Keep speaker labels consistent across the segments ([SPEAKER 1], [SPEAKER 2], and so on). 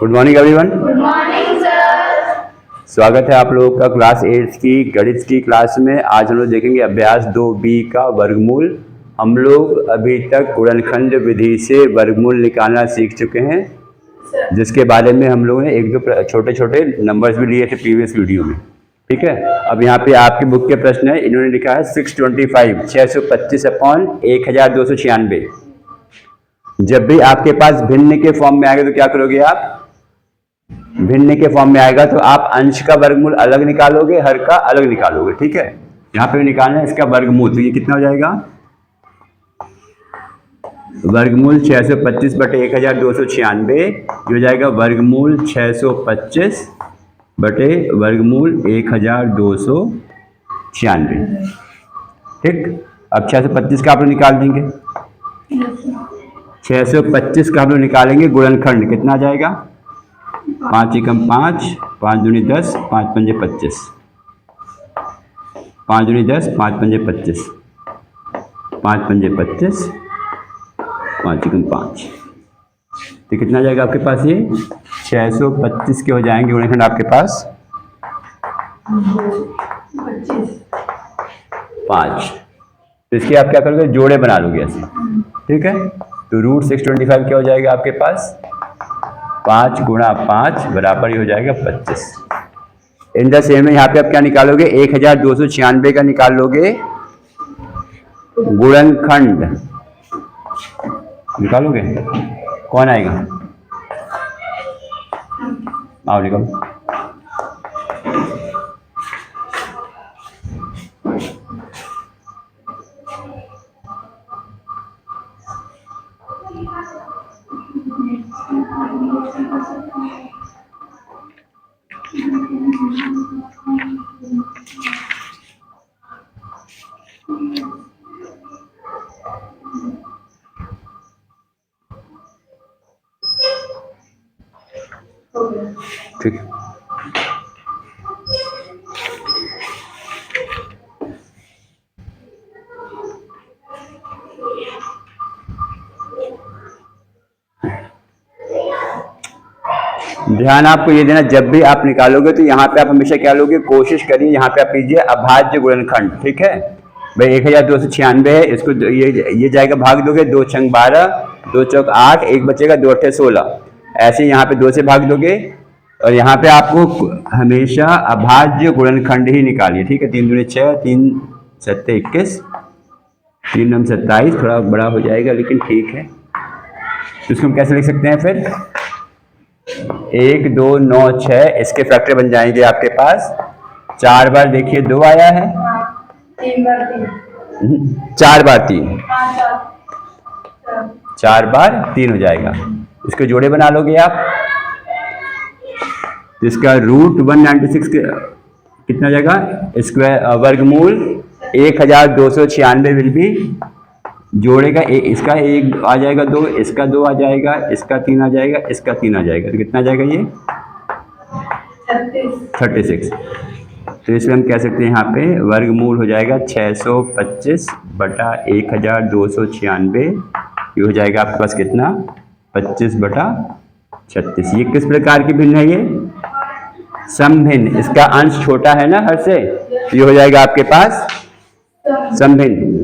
[SPEAKER 1] Good morning everyone.
[SPEAKER 2] Good morning sir.
[SPEAKER 1] स्वागत है आप लोगों का क्लास 8 की गणित की क्लास में। आज हम लोग देखेंगे अभ्यास 2B का वर्गमूल। हम लोग अभी तक गुणनखंड विधि से वर्गमूल निकालना सीख चुके हैं, जिसके बारे में हम लोगों ने एक दो छोटे छोटे नंबर्स भी लिए थे प्रीवियस वीडियो में। ठीक है, अब यहाँ पे आपकी बुक के प्रश्न है। इन्होंने लिखा है 625 625 अपॉन 1296। जब भी आपके पास भिन्न के फॉर्म में आएगा तो क्या करोगे आप? भिन्न के फॉर्म में आएगा तो आप अंश का वर्गमूल अलग निकालोगे, हर का अलग निकालोगे। ठीक है, यहाँ पे निकालना है इसका वर्गमूल। तो ये कितना हो जाएगा? वर्गमूल 625 बटे 1296 ये हो जाएगा वर्गमूल 625 बटे वर्गमूल 1296। ठीक, अब 625 का आप लोग निकाल देंगे। 625 का हम लोग निकालेंगे गुणनखंड। कितना आ जाएगा? 5 एकम 5, 5 दूनी 10, 5 पंजे 25, 5 दूनी 10, 5 पंजे 25, 5 पंजे 25, 5 एकम 5। तो कितना आ जाएगा आपके पास? ये 625 के हो जाएंगे गुणनखंड आपके पास 5। तो इसके आप क्या करोगे? जोड़े बना लोगे ऐसे। ठीक है, तो रूट 625 क्या हो जाएगा आपके पास? 5 गुणा 5 बराबर ही हो जाएगा 25। इन द सेम में यहाँ पे आप क्या निकालोगे? 1296 का निकाल लोगे गुणनखंड। निकालोगे? कौन आएगा? आओ निकालो। ठीक, ध्यान आपको ये देना, जब भी आप निकालोगे तो यहाँ पे आप हमेशा क्या लोगे? कोशिश करिए यहाँ पे आप कीजिए अभाज्य गुणनखंड। ठीक है भाई, 1296 है, इसको ये जाएगा भाग दोगे, 2 छंग 12, 2 चौक 8, एक बचेगा, 2 अट्ठे 16। ऐसे यहाँ पे 2 से भाग दोगे और यहाँ पे आपको हमेशा अभाज्य गुणनखंड ही निकालिए। ठीक है, 3 दूनी 6, 3 सत्ते 21, 3 नम 27। थोड़ा बड़ा हो जाएगा लेकिन ठीक है। तो इसको हम कैसे लिख सकते हैं फिर? 1 2 9 6 इसके फैक्टर बन जाएंगे आपके पास। 4 बार देखिए 2 आया है,
[SPEAKER 2] 3 बार 3,
[SPEAKER 1] 4 बार 3,
[SPEAKER 2] 4
[SPEAKER 1] 4 बार 3 हो जाएगा। इसके जोड़े बना लोगे आप। इसका रूट 196 के कितना हो जाएगा? स्क्वायर वर्गमूल 1296 विल भी जोड़े का इसका 1 आ जाएगा, 2 इसका 2 आ जाएगा, इसका 3 आ जाएगा, इसका 3 आ जाएगा। तो कितना आ जाएगा ये? 36। तो इसमें हम कह सकते हैं यहाँ पे वर्गमूल हो जाएगा 625 बटा 1296। ये हो जाएगा आपके पास कितना? 25 बटा 36। ये किस प्रकार की भिन्न है? ये समभिन्न। इसका अंश छोटा है ना हर से, ये हो जाएगा आपके पास समभिन्न।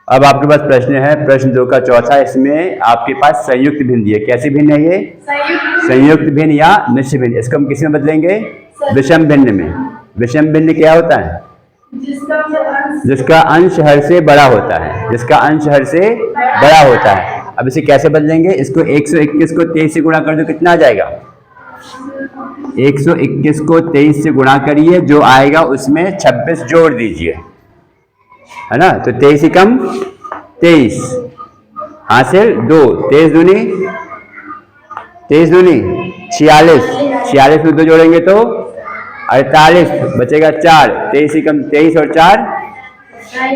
[SPEAKER 1] अब आपके पास प्रश्न है, प्रश्न 2 का चौथा। इसमें आपके पास संयुक्त भिन्न दिए। कैसी भिन्न है ये? संयुक्त भिन्न या मिश्र भिन्न। इसको हम किस में बदलेंगे? विषम भिन्न में। विषम भिन्न क्या होता है? जिसका अंश हर से बड़ा होता है, जिसका अंश हर से बड़ा होता है। अब इसे कैसे बदलेंगे? इसको 121 को 23 से गुणा कर दो, कितना आ जाएगा? 121 को 23 से गुणा करिए, जो आएगा उसमें 26 जोड़ दीजिए, है ना। तो 23 एकम 23 हासिल 2, 23 दूनी 46, 46 में 2 जोड़ेंगे तो 48, बचेगा 4, 23 एकम 23 और 4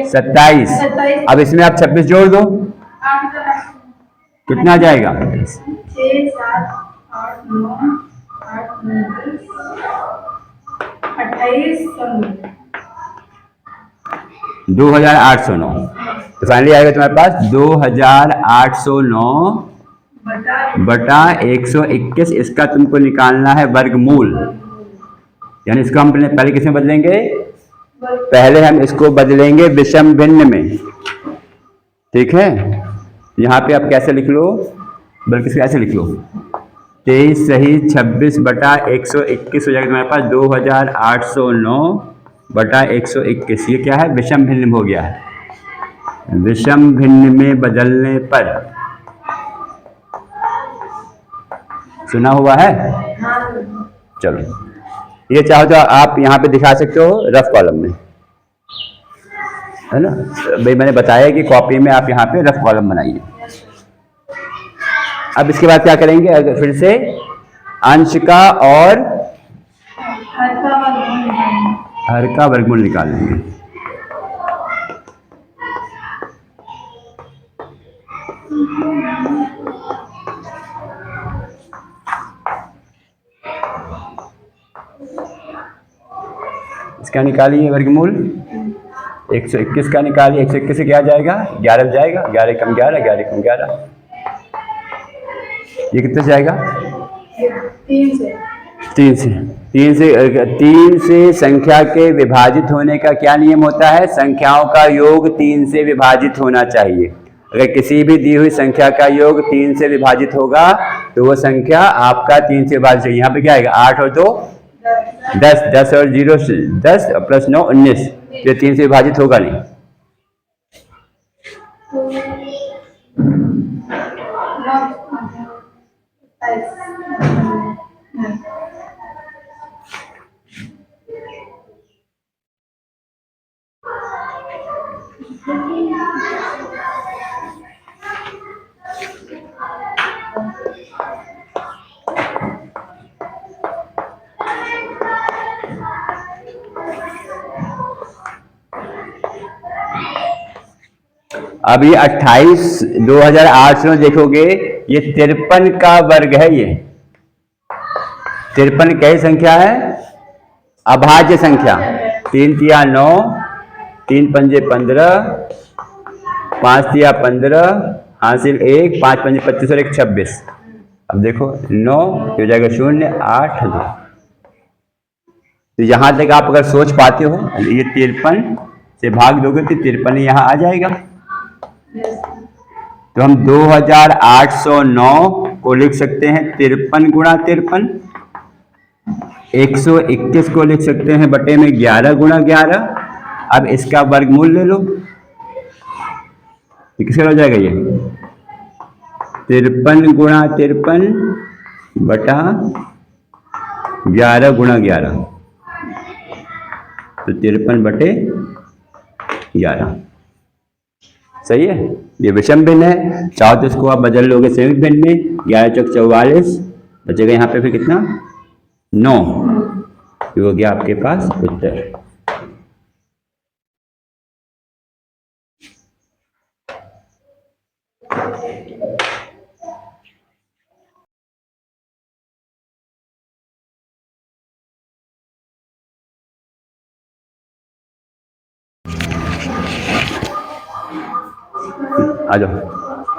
[SPEAKER 1] 27। अब इसमें आप 26 जोड़ दो, कितना आ जाएगा?
[SPEAKER 2] 6 7 8 9 28 28 2809।
[SPEAKER 1] 2809। तो फाइनली आएगा तुम्हारे पास 2809 बटा 121। इसका तुमको निकालना है वर्गमूल, यानी इसको हम पहले किस में बदलेंगे? पहले हम इसको बदलेंगे विषम भिन्न में, ठीक है। यहाँ पे आप कैसे लिख लो, बल्कि कैसे लिख लो, 23 सही 26 बटा 121 हो जाएगा तुम्हारे पास 2809 बटा 121। ये क्या है? विषम भिन्न में हो गया है। विषम भिन्न में बदलने पर सुना हुआ है? चलो, ये चाहो तो आप यहाँ पे दिखा सकते हो रफ कॉलम में, है ना। भाई मैंने बताया कि कॉपी में आप यहाँ पे रफ कॉलम बनाइए। अब इसके बाद क्या करेंगे? अगर फिर से अंश का और हर का वर्गमूल निकाल लेंगे। इसका निकालिए वर्गमूल, 121 का निकालिए। 121 से क्या जाएगा? 11 जाएगा, 11 कम 11, 11 कम 11, ये कितने से जाएगा? 3 से संख्या के विभाजित होने का क्या नियम होता है? संख्याओं का योग 3 से विभाजित होना चाहिए। अगर किसी भी दी हुई संख्या का योग 3 से विभाजित होगा तो वो संख्या आपका 3 से विभाजित है। यहाँ पे क्या आएगा? 8 और 2 10, 10 और 0 10 प्लस 9 19, ये 3 से विभाजित होगा नहीं। अब ये 28 2800 देखोगे, ये 53 का वर्ग है। ये 53 कैसी संख्या है? अभाज्य संख्या। 3 तिया 9, 3 पंजे 15, 5 तिया 15, हासिल 1, 5 पंजे 25 और 1 26। अब देखो 9 हो जाएगा 0, 8 2। तो यहां तक आप अगर सोच पाते हो, ये 53 से भाग दोगे तो 53 यहाँ आ जाएगा। तो हम 2809 को लिख सकते हैं 53 गुणा 53, 121 को लिख सकते हैं बटे में 11 गुणा 11। अब इसका वर्गमूल ले लो, किसका हो जाएगा? ये 53 गुणा 53 बटा 11 गुणा 11, तो 53 बटे 11। सही है। ये विषम भिन्न है, चाहो तो इसको आप बदल लोगे संयुक्त भिन्न में। 11 चौक 44 बचेगा यहाँ पे फिर कितना? 9। ये हो गया आपके पास उत्तर। आ जाओ,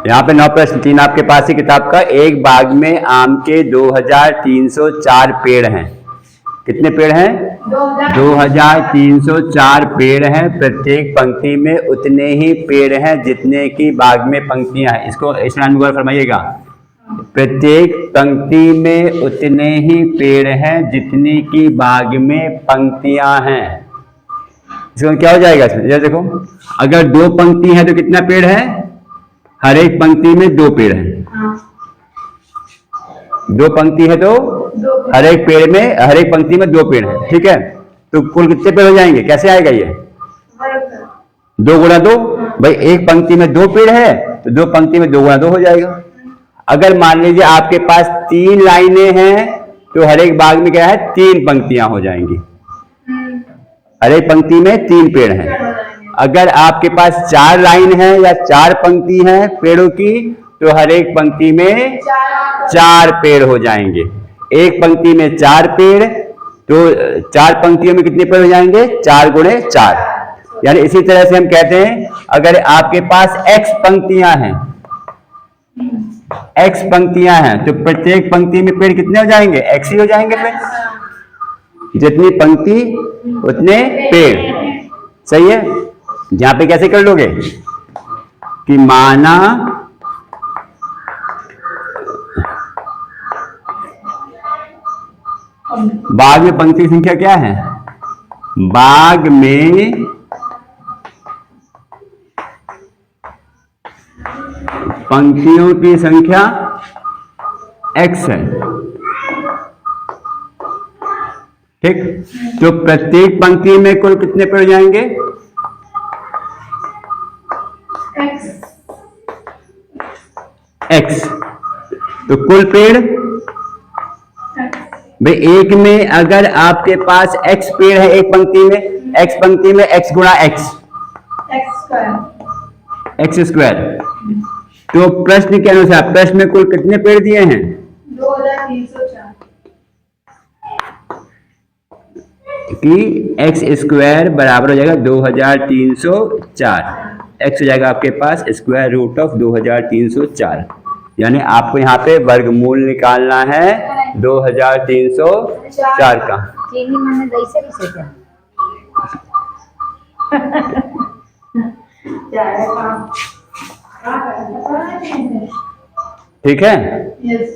[SPEAKER 1] यहाँ पे 9 प्रश्न 3 आपके पास ही किताब का। एक बाग में आम के 2304 पेड़ हैं। कितने पेड़ हैं? 2304 पेड़ हैं। प्रत्येक पंक्ति में उतने ही पेड़ हैं जितने की बाग में पंक्तियां हैं। इसको इस लाइन में फरमाइएगा, प्रत्येक पंक्ति में उतने ही पेड़ हैं जितनी की बाग में पंक्तियां हैं। इसको क्या हो जाएगा? इसमें देखो, अगर 2 पंक्ति है तो कितना पेड़ है? हर एक पंक्ति में 2 पेड़ हैं। 2 पंक्ति है तो हर एक पंक्ति में 2 पेड़ है, ठीक है। तो कुल कितने पेड़ हो जाएंगे? कैसे आएगा ये? 2 गुणा 2। भाई एक पंक्ति में 2 पेड़ है तो 2 पंक्ति में 2 गुणा 2 हो जाएगा। अगर मान लीजिए आपके पास 3 लाइनें हैं तो हर एक बाग में क्या है? 3 पंक्तियां हो जाएंगी। हर एक पंक्ति में 3 पेड़ हैं। अगर आपके पास 4 लाइन है या 4 पंक्ति हैं पेड़ों की तो हर एक पंक्ति में 4 पेड़ हो जाएंगे। एक पंक्ति में 4 पेड़, तो 4 पंक्तियों में कितने पेड़ हो जाएंगे? 4 गुणे 4, यानी इसी तरह से हम कहते हैं अगर आपके पास x पंक्तियां हैं, x पंक्तियां हैं तो प्रत्येक पंक्ति में पेड़ कितने हो जाएंगे? x ही हो जाएंगे। फिर जितनी पंक्ति उतने पेड़, सही है। यहां पे कैसे कर लोगे कि माना बाग में पंक्ति की संख्या क्या है? बाग में पंक्तियों की संख्या x है, ठीक। तो प्रत्येक पंक्ति में कुल कितने पेड़ जाएंगे? x। तो कुल पेड़ भाई एक में अगर आपके पास x पेड़ है एक पंक्ति में, x पंक्ति में x गुणा x स्क्वायर। तो प्रश्न के अनुसार प्रश्न में कुल कितने पेड़ दिए हैं?
[SPEAKER 2] 2304
[SPEAKER 1] कि x स्क्वायर बराबर हो जाएगा 2304। x हो जाएगा आपके पास स्क्वायर रूट ऑफ 2304, यानी आपको यहाँ पे वर्गमूल निकालना है 2304 का।
[SPEAKER 3] चीनी मैंने दही से भी सोचा।
[SPEAKER 1] ठीक है।
[SPEAKER 2] यस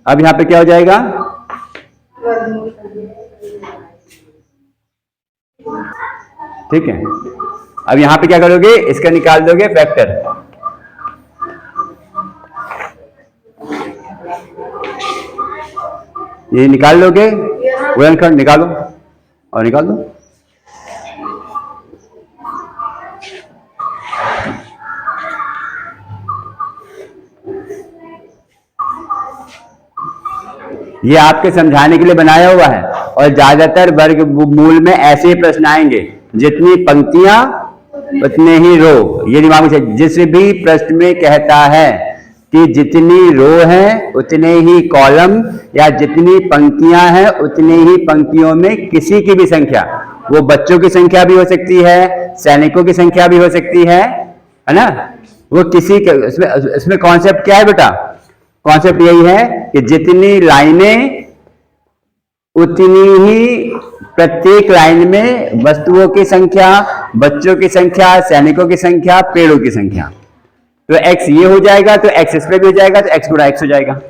[SPEAKER 1] अब यहाँ पे क्या हो जाएगा? ठीक है। अब यहाँ पे क्या करोगे? इसका निकाल दोगे फैक्टर। ये निकाल लोगे, गुणनखंड निकालो और निकाल दो। ये आपके समझाने के लिए बनाया हुआ है और ज्यादातर वर्गमूल में ऐसे ही प्रश्न आएंगे, जितनी पंक्तियां उतने ही रो। ये दिमाग में, जिस भी प्रश्न में कहता है कि जितनी रो है उतने ही कॉलम या जितनी पंक्तियां हैं उतनी ही पंक्तियों में किसी की भी संख्या, वो बच्चों की संख्या भी हो सकती है, सैनिकों की संख्या भी हो सकती है ना। वो किसी के इसमें कॉन्सेप्ट क्या है बेटा? कॉन्सेप्ट यही है कि जितनी लाइनें उतनी ही प्रत्येक लाइन में वस्तुओं की संख्या, बच्चों की संख्या, सैनिकों की संख्या, पेड़ों की संख्या। तो x ये हो जाएगा तो x स्क्वायर भी हो जाएगा तो x गुणा x हो जाएगा।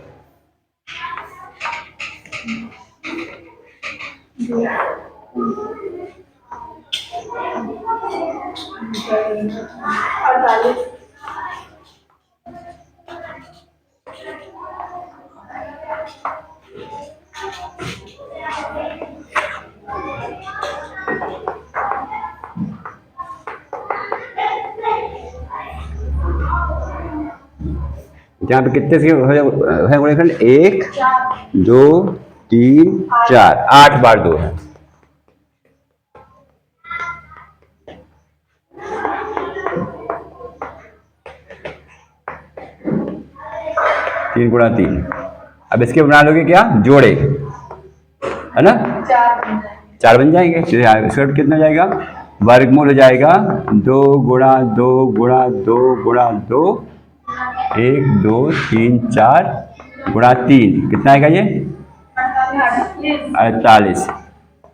[SPEAKER 1] यहाँ पे कितने से है गुणनखंड? 1 2 3 4, 8 बार 2 है। तीन गुणा 3। अब इसके बना लोगे क्या? जोड़े, है ना? 4 बन जाएंगे। इसका कितना जाएगा? वर्गमूल हो जाएगा 2 गुणा 2 गुणा 2 गुणा 2, 1 2 3 4 गुणा 3, कितना आएगा ये? 48।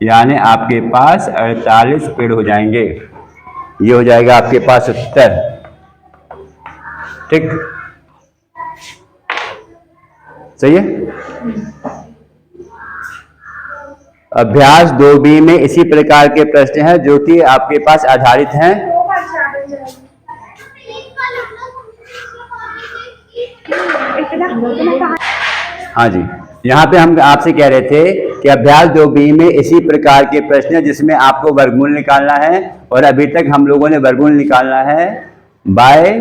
[SPEAKER 1] यानी आपके पास 48 पेड़ हो जाएंगे। ये हो जाएगा आपके पास उत्तर। ठीक, सही है। अभ्यास 2B में इसी प्रकार के प्रश्न हैं जो कि आपके पास आधारित हैं। हाँ जी, यहाँ पे हम आपसे कह रहे थे कि अभ्यास 2B में इसी प्रकार के प्रश्न हैं जिसमें आपको वर्गमूल निकालना है, और अभी तक हम लोगों ने वर्गमूल निकालना है by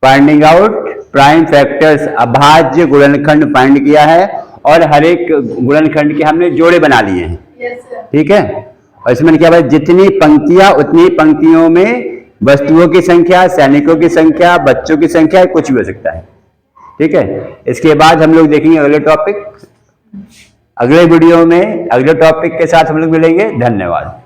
[SPEAKER 1] finding out prime factors. अभाज्य गुणनखंड फाइंड किया है और हर एक गुणनखंड के हमने जोड़े बना लिए हैं। ठीक है, और इसमें क्या है? जितनी पंक्तियां उतनी पंक्तियों में वस्तुओं की संख्या, सैनिकों की संख्या, बच्चों की संख्या, कुछ भी हो सकता है। ठीक है, इसके बाद हम लोग देखेंगे अगले टॉपिक। अगले वीडियो में अगले टॉपिक के साथ हम लोग मिलेंगे। धन्यवाद।